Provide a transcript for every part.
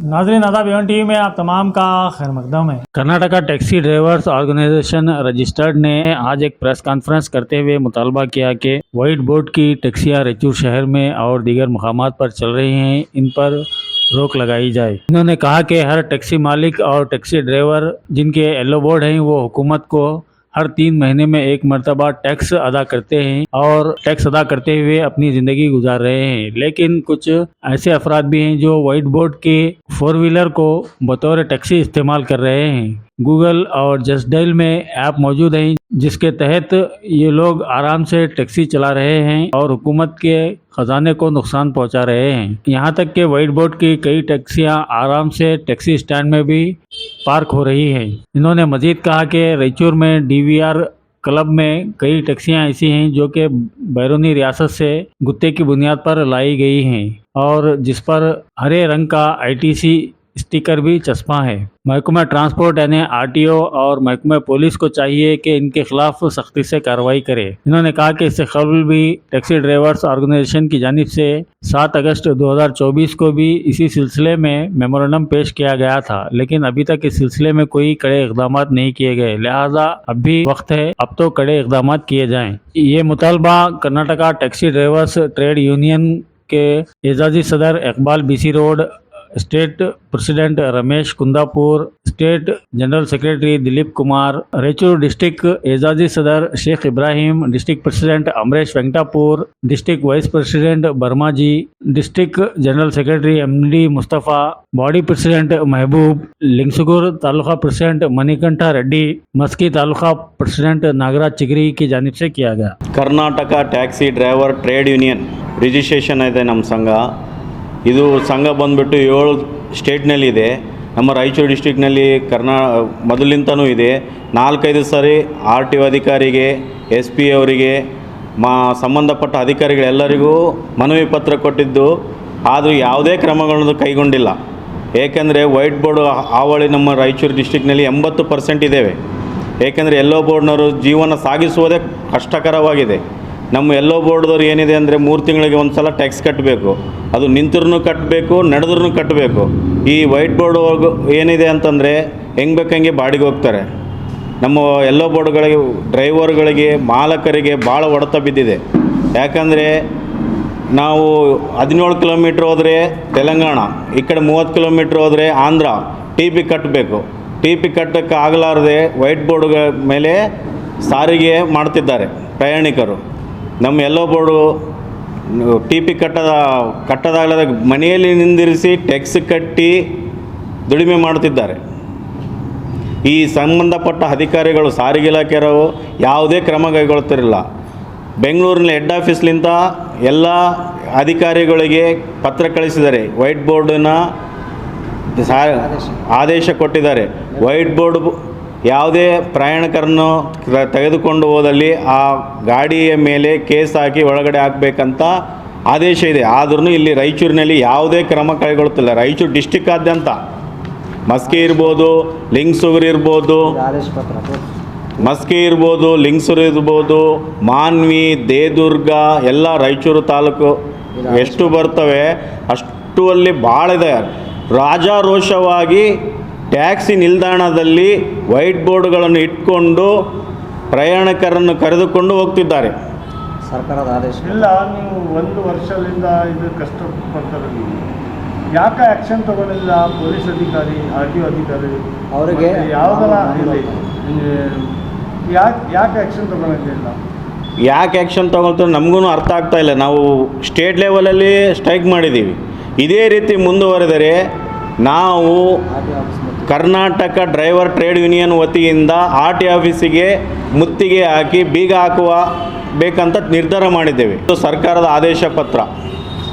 नाज़रीन आदाब Avon TV में आप तमाम का खैर मकदम है। Karnataka taxi drivers organisation registered ने आज एक प्रेस कॉन्फ्रेंस करते हुए मुतालबा किया कि वाइट बोर्ड की टैक्सियां रायचूर शहर में और दीगर मुकामात पर चल रही हैं, इन पर रोक लगाई जाए। इन्होंने कहा कि हर टैक्सी मालिक और टैक्सी ड्राइवर जिनके येलो बोर्ड हैं वो हुकूमत को हर 3 महीने में एक मरतबा टैक्स अदा करते हैं और टैक्स अदा करते हुए अपनी ज़िंदगी गुजार रहे हैं। लेकिन कुछ ऐसे अफराद भी हैं जो वाइट बोर्ड के 4 व्हीलर को बतौर टैक्सी इस्तेमाल कर रहे हैं। गूगल और जस्ट डायल में ऐप मौजूद हैं जिसके तहत ये लोग आराम से टैक्सी चला रहे हैं और हुकूमत के खजाने को नुकसान पहुंचा रहे हैं। यहाँ तक कि वाइट बोर्ड की कई टैक्सियाँ आराम से टैक्सी स्टैंड में भी पार्क हो रही हैं। इन्होंने मजीद कहा कि रायचूर में DVR क्लब में कई टैक्सियाँ ऐसी हैं जो कि बैरूनी रियासत से गुत्ते की बुनियाद पर लाई गई हैं और जिस पर हरे रंग का ITC स्टिकर भी चस्पा है। महकमा ट्रांसपोर्ट यानी RTO और महकमा पुलिस को चाहिए कि इनके खिलाफ सख्ती से कार्रवाई करे। इन्होंने कहा कि इससे कबल भी टैक्सी ड्राइवर्स ऑर्गेनाइजेशन की जानिब से 7 अगस्त 2024 को भी इसी सिलसिले में मेमोरेंडम पेश किया गया था, लेकिन अभी तक इस सिलसिले में कोई कड़े इक़दाम नहीं किए गए। लिहाजा अब भी वक्त है, अब तो कड़े इक़दाम किए जाएँ। ये मुतालबा Karnataka taxi drivers trade union के एजाजी सदर Iqbal BC road, state president Ramesh Kundapur, state general secretary Dilip Kumar, Raichur district एजाजी सदर Sheikh Ibrahim, district president Amaresh Venkatapur, district vice president Verma ji, district general secretary MD Mustafa, body president Mehboob, Lingsugur taluka president Manikantha Reddy, Maski taluka president Nagaraj Chigari की जानिब से किया गया। Karnataka taxi driver trade union registration ಇದೆ ನಮ್ಮ ಸಂಘ। ಇದು ಸಂಘ ಬಂದುಬಿಟ್ಟು 7 ಸ್ಟೇಟ್ನಲ್ಲಿದೆ। ನಮ್ಮ ರಾಯಚೂರು ಡಿಸ್ಟ್ರಿಕ್ನಲ್ಲಿ ಮೊದಲಿಂದನೂ ಇದೆ। 4-5 ಸಾರಿ RTO ಅಧಿಕಾರಿಗೆ, SP ಅವರಿಗೆ, ಸಂಬಂಧಪಟ್ಟ ಅಧಿಕಾರಿಗಳೆಲ್ಲರಿಗೂ ಮನವಿ ಪತ್ರ ಕೊಟ್ಟಿದ್ದು, ಆದರೂ ಯಾವುದೇ ಕ್ರಮಗಳನ್ನು ಕೈಗೊಂಡಿಲ್ಲ। ಏಕೆಂದರೆ ವೈಟ್ ಬೋರ್ಡ್ ಹಾವಳಿ ನಮ್ಮ ರಾಯಚೂರು ಡಿಸ್ಟ್ರಿಕ್ನಲ್ಲಿ 80% ಇದ್ದೇವೆ। ಏಕೆಂದರೆ ಯೆಲ್ಲೋ ಬೋರ್ಡ್ನವರು ಜೀವನ ಸಾಗಿಸುವುದೇ ಕಷ್ಟಕರವಾಗಿದೆ। ನಮ್ಮ ಯೆಲ್ಲೋ ಬೋರ್ಡ್ದವ್ರು ಏನಿದೆ ಅಂದರೆ 3 ತಿಂಗಳಿಗೆ ಒಂದು ಸಲ ಟ್ಯಾಕ್ಸ್ ಕಟ್ಟಬೇಕು, ಅದು ನಿಂತರೂ ಕಟ್ಟಬೇಕು, ನಡೆದ್ರೂ ಕಟ್ಟಬೇಕು। ಈ ವೈಟ್ ಬೋರ್ಡ್ ಏನಿದೆ ಅಂತಂದರೆ ಹೆಂಗೆ ಬೇಕಂಗೆ ಬಾಡಿಗೆ ಹೋಗ್ತಾರೆ। ನಮ್ಮ ಯೆಲ್ಲೋ ಬೋರ್ಡ್ಗಳಿಗೆ, ಡ್ರೈವರ್ಗಳಿಗೆ, ಮಾಲಕರಿಗೆ ಭಾಳ ಹೊಡೆತ ಬಿದ್ದಿದೆ। ಯಾಕಂದರೆ ನಾವು 17 ಕಿಲೋಮೀಟ್ರ್ ಹೋದರೆ ತೆಲಂಗಾಣ, ಈ ಕಡೆ 30 ಕಿಲೋಮೀಟ್ರ್ ಹೋದರೆ ಆಂಧ್ರ TP ಕಟ್ಟಬೇಕು। TP ಕಟ್ಟಕ್ಕೆ ಆಗಲಾರದೆ ವೈಟ್ ಬೋರ್ಡ್ಗಳ ಮೇಲೆ ಸಾರಿಗೆ ಮಾಡ್ತಿದ್ದಾರೆ ಪ್ರಯಾಣಿಕರು। ನಮ್ಮ ಯೆಲ್ಲೋ ಬೋರ್ಡು TP ಕಟ್ಟದಾಗಲಾದ ಮನೆಯಲ್ಲಿ ನಿಂದಿರಿಸಿ ಟ್ಯಾಕ್ಸ್ ಕಟ್ಟಿ ದುಡಿಮೆ ಮಾಡುತ್ತಿದ್ದಾರೆ। ಈ ಸಂಬಂಧಪಟ್ಟ ಅಧಿಕಾರಿಗಳು, ಸಾರಿಗೆ ಇಲಾಖೆಯವರು ಯಾವುದೇ ಕ್ರಮ ಕೈಗೊಳ್ಳುತ್ತಿರಲಿಲ್ಲ। ಬೆಂಗಳೂರಿನ ಹೆಡ್ ಆಫೀಸ್ಲಿಂದ ಎಲ್ಲ ಅಧಿಕಾರಿಗಳಿಗೆ ಪತ್ರ ಕಳಿಸಿದ್ದಾರೆ, ವೈಟ್ ಬೋರ್ಡಿನ ಆದೇಶ ಕೊಟ್ಟಿದ್ದಾರೆ। ವೈಟ್ ಬೋರ್ಡ್ ಯಾವುದೇ ಪ್ರಯಾಣಿಕರನ್ನು ತೆಗೆದುಕೊಂಡು ಹೋದಲ್ಲಿ ಆ ಗಾಡಿಯ ಮೇಲೆ ಕೇಸ್ ಹಾಕಿ ಒಳಗಡೆ ಹಾಕಬೇಕಂತ ಆದೇಶ ಇದೆ। ಆದ್ರೂ ಇಲ್ಲಿ ರಾಯಚೂರಿನಲ್ಲಿ ಯಾವುದೇ ಕ್ರಮ ಕೈಗೊಳ್ಳುತ್ತಿಲ್ಲ। ರಾಯಚೂರು ಡಿಸ್ಟಿಕ್ಕಾದ್ಯಂತ ಮಸ್ಕಿ ಇರ್ಬೋದು, ಲಿಂಗಸೂರು ಇರ್ಬೋದು, ಲಿಂಗಸೂರು ಇರ್ಬೋದು, ಮಾನ್ವಿ, ದೇದುರ್ಗ ಎಲ್ಲ ರಾಯಚೂರು ತಾಲೂಕು ಎಷ್ಟು ಬರ್ತವೆ ಅಷ್ಟು ಅಲ್ಲಿ ಭಾಳ ಇದೆ। ರಾಜಾರೋಷವಾಗಿ ಟ್ಯಾಕ್ಸಿ ನಿಲ್ದಾಣದಲ್ಲಿ ವೈಟ್ ಬೋರ್ಡ್ಗಳನ್ನು ಇಟ್ಕೊಂಡು ಪ್ರಯಾಣಿಕರನ್ನು ಕರೆದುಕೊಂಡು ಹೋಗ್ತಿದ್ದಾರೆ। ಸರ್ಕಾರದ ಆದೇಶ ಇಲ್ಲ, ನೀವು 1 ವರ್ಷದಿಂದ ಇದು ಕಷ್ಟಪಡ್ತಾರೆ, ನೀವು ಯಾಕೆ ಆ್ಯಕ್ಷನ್ ತಗೊಳ್ಳಿಲ್ಲ? ಪೊಲೀಸ್ ಅಧಿಕಾರಿ, RTO ಅಧಿಕಾರಿ ಅವರಿಗೆ ಯಾವುದಲ್ಲ ಯಾಕೆ ಆ್ಯಕ್ಷನ್ ತಗೊಳ್ಳಿಲ್ಲ? ಯಾಕೆ ಆ್ಯಕ್ಷನ್ ತಗೊಳ್ತಾರೆ ನಮಗೂ ಅರ್ಥ ಆಗ್ತಾ ಇಲ್ಲ। ನಾವು ಸ್ಟೇಟ್ ಲೆವೆಲಲ್ಲಿ ಸ್ಟ್ರೈಕ್ ಮಾಡಿದ್ದೀವಿ। ಇದೇ ರೀತಿ ಮುಂದುವರೆದರೆ ನಾವು ಕರ್ನಾಟಕ ಡ್ರೈವರ್ ಟ್ರೇಡ್ ಯೂನಿಯನ್ ವತಿಯಿಂದ RTO ಆಫೀಸಿಗೆ ಮುತ್ತಿಗೆ ಹಾಕಿ ಬೀಗ ಹಾಕುವ ಬೇಕಂತ ನಿರ್ಧಾರ ಮಾಡಿದ್ದೇವೆ। ಸರ್ಕಾರದ ಆದೇಶ ಪತ್ರ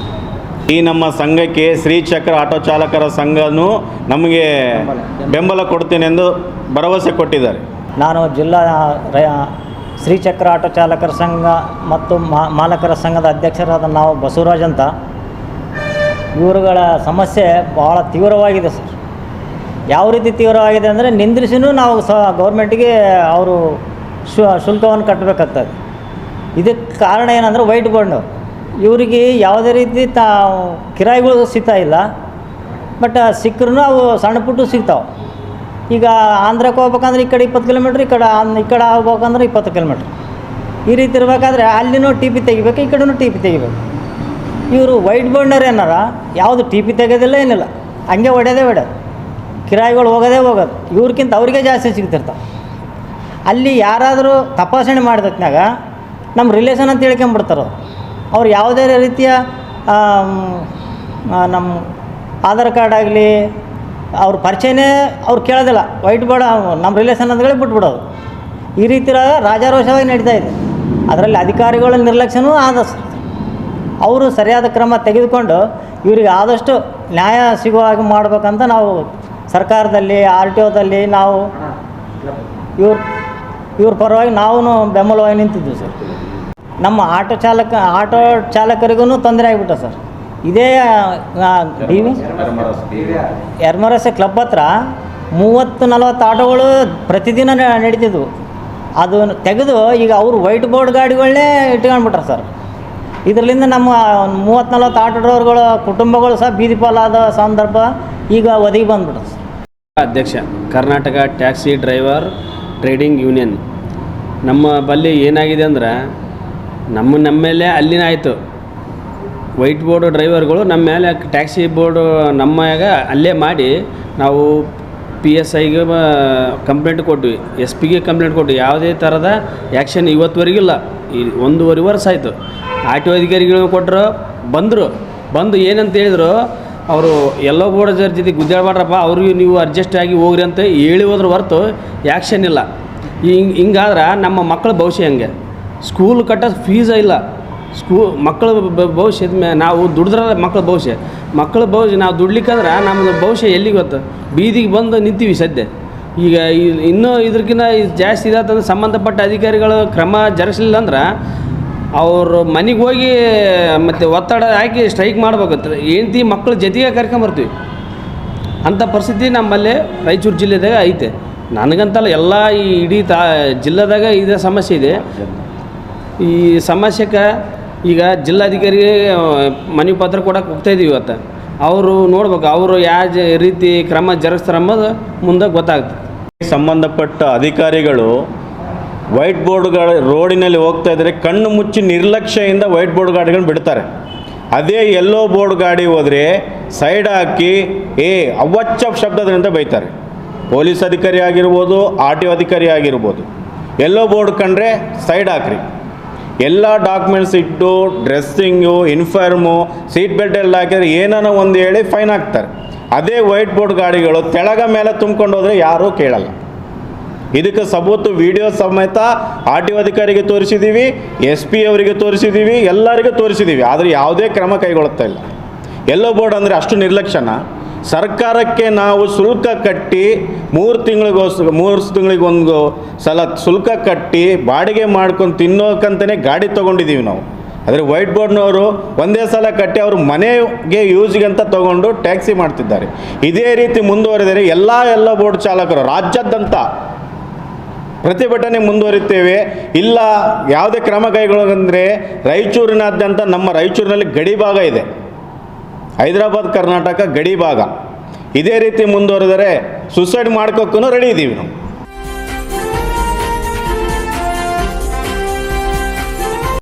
ಈ ನಮ್ಮ ಸಂಘಕ್ಕೆ ಶ್ರೀಚಕ್ರ ಆಟೋ ಚಾಲಕರ ಸಂಘನೂ ನಮಗೆ ಬೆಂಬಲ ಕೊಡ್ತೇನೆ ಎಂದು ಭರವಸೆ ಕೊಟ್ಟಿದ್ದಾರೆ। ನಾನು ಜಿಲ್ಲಾ ಶ್ರೀಚಕ್ರ ಆಟೋ ಚಾಲಕರ ಸಂಘ ಮತ್ತು ಮಾಲಕರ ಸಂಘದ ಅಧ್ಯಕ್ಷರಾದ ನಾವು ಬಸವರಾಜ್ ಅಂತ, ಇವರುಗಳ ಸಮಸ್ಯೆ ಭಾಳ ತೀವ್ರವಾಗಿದೆ ಸರ್। ಯಾವ ರೀತಿ ತೀವ್ರವಾಗಿದೆ ಅಂದರೆ ನಿಂದ್ರಿಸಿನೂ ನಾವು ಗೌರ್ಮೆಂಟಿಗೆ ಅವರು ಶುಲ್ಕವನ್ನು ಕಟ್ಟಬೇಕಾಗ್ತದೆ। ಇದಕ್ಕೆ ಕಾರಣ ಏನಂದರೆ ವೈಟ್ ಬೋರ್ಡ್ನವ್ರು ಇವರಿಗೆ ಯಾವುದೇ ರೀತಿ ಕಿರಾಯಿಗಳು ಸಿಗ್ತಾ ಇಲ್ಲ, ಬಟ್ ಸಿಕ್ಕರೂ ಅವು ಸಣ್ಣ ಪುಟ್ಟು ಸಿಗ್ತಾವೆ. ಈಗ ಆಂಧ್ರಕ್ಕೆ ಹೋಗ್ಬೇಕಂದ್ರೆ ಈ ಕಡೆ 20 ಕಿಲೋಮೀಟ್ರ್, ಈ ಕಡೆ ಹೋಗ್ಬೇಕಂದ್ರೆ 20 ಕಿಲೋಮೀಟ್ರ್. ಈ ರೀತಿ ಇರಬೇಕಾದ್ರೆ ಅಲ್ಲಿನೂ ಟಿ ಪಿ ತೆಗಿಬೇಕು, ಈ ಕಡೆನೂ ಟಿ ಪಿ ತೆಗಿಬೇಕು. ಇವರು ವೈಟ್ ಬೋರ್ಡ್ನರ್ ಏನಾರ ಯಾವುದು ಟಿ ಪಿ ತೆಗೋದಿಲ್ಲ, ಏನಿಲ್ಲ, ಹಂಗೆ ಹೊಡೆಯೋದು. ಕಿರಾಯಿಗಳು ಹೋಗೋದು. ಇವ್ರಿಗಿಂತ ಅವ್ರಿಗೆ ಜಾಸ್ತಿ ಸಿಗ್ತಿರ್ತಾವೆ. ಅಲ್ಲಿ ಯಾರಾದರೂ ತಪಾಸಣೆ ಮಾಡಿದ್ನಾಗ ನಮ್ಮ ರಿಲೇಷನ್ ಅಂತ ಹೇಳ್ಕೊಂಬಿಡ್ತಾರೆ. ಅವ್ರು ಯಾವುದೇ ರೀತಿಯ ನಮ್ಮ ಆಧಾರ್ ಕಾರ್ಡ್ ಆಗಲಿ ಅವ್ರ ಪರಿಚಯನೇ ಅವ್ರು ಕೇಳೋದಿಲ್ಲ. ವೈಟ್ ಬೋರ್ಡ್ ನಮ್ಮ ರಿಲೇಷನ್ ಅಂತೇಳಿ ಬಿಟ್ಬಿಡೋದು. ಈ ರೀತಿ ರಾಜಾರೋಷವಾಗಿ ನಡೀತಾ ಇದೆ. ಅದರಲ್ಲಿ ಅಧಿಕಾರಿಗಳ ನಿರ್ಲಕ್ಷ್ಯನೂ ಆದ. ಅವರು ಸರಿಯಾದ ಕ್ರಮ ತೆಗೆದುಕೊಂಡು ಇವರಿಗೆ ಆದಷ್ಟು ನ್ಯಾಯ ಸಿಗುವ ಹಾಗೆ ಮಾಡ್ಬೇಕಂತ ನಾವು ಸರ್ಕಾರದಲ್ಲಿ RTOದಲ್ಲಿ ನಾವು ಇವ್ರ ಪರವಾಗಿ ನಾವು ಬೆಂಬಲವಾಗಿ ನಿಂತಿದ್ದೀವಿ ಸರ್. ನಮ್ಮ ಆಟೋ ಚಾಲಕರಿಗೂ ತೊಂದರೆ ಆಗಿಬಿಟ್ಟು ಸರ್. ಇದೇ ಎರ್ಮರಸ್ ಕ್ಲಬ್ ಹತ್ರ 30-40 ಆಟೋಗಳು ಪ್ರತಿದಿನ ನಡೀತಿದ್ವು. ಅದನ್ನು ತೆಗೆದು ಈಗ ಅವರು ವೈಟ್ ಬೋರ್ಡ್ ಗಾಡಿಗಳನ್ನೇ ಇಟ್ಕೊಂಡ್ಬಿಟ್ರೆ ಸರ್. ಇದರಿಂದ ನಮ್ಮ 30-40 ಆಟೋ ಡ್ರೈವರ್ಗಳ ಕುಟುಂಬಗಳು ಸಹ ಬೀದಿ ಪಾಲಾದ ಸಂದರ್ಭ ಈಗ ಒದಗಿ ಬಂದ್ಬಿಡುತ್ತೆ. ಅಧ್ಯಕ್ಷ, Karnataka taxi driver trading union. ನಮ್ಮ ಬಲ್ಲಿ ಏನಾಗಿದೆ ಅಂದ್ರೆ ನಮ್ಮ ಮೇಲೆ ಅಲ್ಲಿನ ಆಯಿತು. ವೈಟ್ ಬೋರ್ಡ್ ಡ್ರೈವರ್ಗಳು ನಮ್ಮ ಮೇಲೆ ಟ್ಯಾಕ್ಸಿ ಬೋರ್ಡು ನಮ್ಮಾಗ ಅಲ್ಲೇ ಮಾಡಿ ನಾವು PSIಗೆ ಕಂಪ್ಲೇಂಟ್ ಕೊಟ್ವಿ, SP ಗೆ ಕಂಪ್ಲೇಂಟ್ ಕೊಟ್ವಿ. ಯಾವುದೇ ಥರದ ಆ್ಯಕ್ಷನ್ ಇವತ್ತುವರೆಗಿಲ್ಲ. ಈ 1.5 ವರ್ಷ ಆಯಿತು. RTO ಅಧಿಕಾರಿಗಳು ಕೊಟ್ಟರು, ಬಂದು ಏನಂತ ಹೇಳಿದ್ರು, ಅವರು ಎಲ್ಲೋ ಬೋರ್ಡ್ ಜೊತೆ ಗುದ್ದಾಡ್ಬಾಡ್ರಪ್ಪ, ಅವ್ರಿಗೆ ನೀವು ಅಡ್ಜಸ್ಟ್ ಆಗಿ ಹೋಗ್ರಿ ಅಂತ ಹೇಳಿ ಹೋದ್ರ ಹೊರತು ಆ್ಯಕ್ಷನ್ ಇಲ್ಲ. ಹಿಂಗಾದ್ರೆ ನಮ್ಮ ಮಕ್ಕಳ ಭವಿಷ್ಯ ಹೆಂಗೆ? ಸ್ಕೂಲ್ ಕಟ್ಟೋ ಫೀಸ ಇಲ್ಲ. ಮಕ್ಕಳ ಭವಿಷ್ಯದ ಮೇಲೆ ನಾವು ದುಡಿದ್ರೆ ಮಕ್ಕಳ ಭವಿಷ್ಯ ನಾವು ದುಡ್ಲಿಕ್ಕಂದ್ರೆ ನಮ್ಮದು ಭವಿಷ್ಯ ಎಲ್ಲಿಗೆ ಗೊತ್ತು? ಬೀದಿಗೆ ಬಂದು ನಿಂತೀವಿ ಸದ್ಯ. ಈಗ ಇನ್ನೂ ಇದಕ್ಕಿಂತ ಜಾಸ್ತಿ ಇದಾತಂದ್ರೆ ಸಂಬಂಧಪಟ್ಟ ಅಧಿಕಾರಿಗಳು ಕ್ರಮ ಜರುಗಿಸಲಿಲ್ಲ ಅಂದ್ರೆ ಅವ್ರ ಮನೆಗೆ ಹೋಗಿ ಮತ್ತು ಒತ್ತಡ ಹಾಕಿ ಸ್ಟ್ರೈಕ್ ಮಾಡ್ಬೇಕಾಗ್ತದೆ. ಹೆಂಡ್ತಿ ಮಕ್ಕಳ ಜೊತೆಗೆ ಕರ್ಕೊಂಬರ್ತೀವಿ. ಅಂಥ ಪರಿಸ್ಥಿತಿ ನಮ್ಮಲ್ಲಿ ರಾಯಚೂರು ಜಿಲ್ಲೆದಾಗ ಐತೆ. ನನಗಂತಲ್ಲ, ಎಲ್ಲ ಈ ಇಡೀ ಜಿಲ್ಲೆದಾಗ ಇದೇ ಸಮಸ್ಯೆ ಇದೆ. ಈ ಸಮಸ್ಯೆಗೆ ಈಗ ಜಿಲ್ಲಾಧಿಕಾರಿಗೆ ಮನವಿ ಪತ್ರ ಕೊಡೋಕೆ ಹೋಗ್ತಾಯಿದ್ದೀವಿ ಇವತ್ತು. ಅವರು ನೋಡ್ಬೇಕು, ಅವರು ಯಾವ ರೀತಿ ಕ್ರಮ ಜರುಗಿಸ್ತಾರೆ ಅಂಬೋದು ಮುಂದೆ ಗೊತ್ತಾಗ್ತದೆ. ಸಂಬಂಧಪಟ್ಟ ಅಧಿಕಾರಿಗಳು ವೈಟ್ ಬೋರ್ಡ್ ಗಾಡಿ ರೋಡಿನಲ್ಲಿ ಹೋಗ್ತಾ ಇದ್ದರೆ ಕಣ್ಣು ಮುಚ್ಚಿ ನಿರ್ಲಕ್ಷ್ಯದಿಂದ ವೈಟ್ ಬೋರ್ಡ್ ಗಾಡಿಗಳನ್ನ ಬಿಡ್ತಾರೆ. ಅದೇ ಎಲ್ಲೋ ಬೋರ್ಡ್ ಗಾಡಿ ಹೋದರೆ ಸೈಡ್ ಹಾಕಿ ಅವಚ್ಚ ಶಬ್ದದಿಂದ ಬೈತಾರೆ. ಪೊಲೀಸ್ ಅಧಿಕಾರಿ ಆಗಿರ್ಬೋದು, RTO ಅಧಿಕಾರಿ ಆಗಿರ್ಬೋದು. ಎಲ್ಲೋ ಬೋರ್ಡ್ ಕಂಡ್ರೆ ಸೈಡ್ ಹಾಕ್ರಿ, ಎಲ್ಲ ಡಾಕ್ಯುಮೆಂಟ್ಸ್ ಇಟ್ಟು ಡ್ರೆಸ್ಸಿಂಗು, ಇನ್ಫಾರ್ಮು, ಸೀಟ್ ಬೆಲ್ಟ್ ಎಲ್ಲ ಹಾಕಿದ್ರೆ ಏನಾನ ಒಂದು ಹೇಳಿ ಫೈನ್ ಹಾಕ್ತಾರೆ. ಅದೇ ವೈಟ್ ಬೋರ್ಡ್ ಗಾಡಿಗಳು ತೆಳಗ ಮೇಲೆ ತುಂಬ್ಕೊಂಡು ಹೋದರೆ ಯಾರೂ ಕೇಳಲ್ಲ. ಇದಕ್ಕೆ ಸಬೂತು ವಿಡಿಯೋ ಸಮೇತ RTO ಅಧಿಕಾರಿಗೆ ತೋರಿಸಿದ್ದೀವಿ, SP ಅವರಿಗೆ ತೋರಿಸಿದ್ದೀವಿ, ಎಲ್ಲರಿಗೂ ತೋರಿಸಿದ್ದೀವಿ. ಆದರೆ ಯಾವುದೇ ಕ್ರಮ ಕೈಗೊಳ್ಳುತ್ತಾ ಇಲ್ಲ. ಎಲ್ಲೋ ಬೋರ್ಡ್ ಅಂದರೆ ಅಷ್ಟು ನಿರ್ಲಕ್ಷ್ಯನ? ಸರ್ಕಾರಕ್ಕೆ ನಾವು ಶುಲ್ಕ ಕಟ್ಟಿ 3 ತಿಂಗಳಿಗೊಂದು ಸಲ ಶುಲ್ಕ ಕಟ್ಟಿ ಬಾಡಿಗೆ ಮಾಡ್ಕೊಂಡು ತಿನ್ನೋಕ್ಕಂತಲೇ ಗಾಡಿ ತೊಗೊಂಡಿದ್ದೀವಿ ನಾವು. ಆದರೆ ವೈಟ್ ಬೋರ್ಡ್ನವರು ಒಂದೇ ಸಲ ಕಟ್ಟಿ ಅವರು ಮನೆಗೆ ಯೂಸ್ಗೆ ಅಂತ ತೊಗೊಂಡು ಟ್ಯಾಕ್ಸಿ ಮಾಡ್ತಿದ್ದಾರೆ. ಇದೇ ರೀತಿ ಮುಂದುವರೆದರೆ ಎಲ್ಲ ಬೋರ್ಡ್ ಚಾಲಕರು ರಾಜ್ಯಾದ್ಯಂತ ಪ್ರತಿಭಟನೆ ಮುಂದುವರಿತೇವೆ. ಇಲ್ಲ ಯಾವುದೇ ಕ್ರಮ ಕೈಗೊಳ್ಳೋದಂದರೆ ರಾಯಚೂರಿನಾದ್ಯಂತ, ನಮ್ಮ ರಾಯಚೂರಿನಲ್ಲಿ ಗಡಿ ಭಾಗ ಇದೆ, ಹೈದರಾಬಾದ್ ಕರ್ನಾಟಕ ಗಡಿ ಭಾಗ. ಇದೇ ರೀತಿ ಮುಂದುವರೆದರೆ ಸುಸೈಡ್ ಮಾಡ್ಕೋಕ್ಕೂ ರೆಡಿ ಇದ್ದೀವಿ ನಾವು.